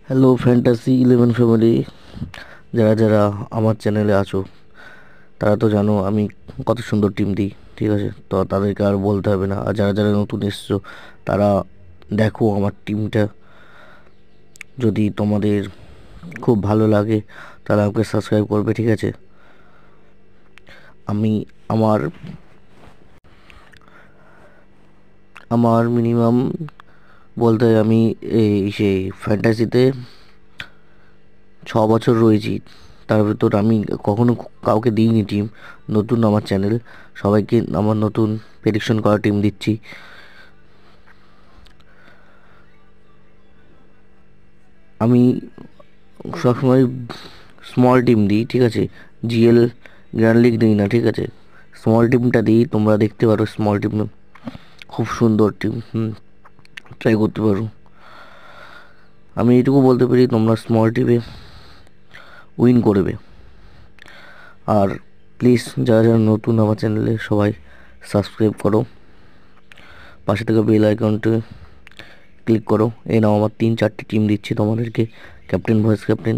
Hello fantasy 11 family, যারা যারা আমার চ্যানেলে আছো তারা তো জানো আমি কত সুন্দর টিম দিই। ঠিক আছে, তো তাদেরকে আর বলতে হবে না। আর যারা যারা নতুন এসছো তারা দেখো আমার টিমটা, যদি তোমাদের খুব ভালো লাগে তাহলে আমাকে সাবস্ক্রাইব করবে। ঠিক আছে, আমি আমার আমার মিনিমাম বলতে হয় আমি এই সেই ফ্যান্টাসিতে 6 বছর রয়েছি। তার ভিতর আমি কখনো কাউকে দিইনি টিম। নতুন আমার চ্যানেল, সবাইকে আমার নতুন প্রেডিকশন করা টিম দিচ্ছি। আমি সবসময় স্মল টিম দিই। ঠিক আছে, জিএল গ্র্যান্ড লিগ দিই না। ঠিক আছে, স্মল টিমটা দিই, তোমরা দেখতে পারো স্মল টিম খুব সুন্দর টিম। ট্রাই করতে পারো। আমি এইটুকু বলতে পারি তোমরা স্মল টিমে উইন করবে। আর প্লিজ যারা যারা নতুন আমার চ্যানেলে সবাই সাবস্ক্রাইব করো, পাশে থেকে বেল আইকনটি ক্লিক করো। এই নাও আমার 3-4টি টিম দিচ্ছি তোমাদেরকে, ক্যাপ্টেন ভাইস ক্যাপ্টেন।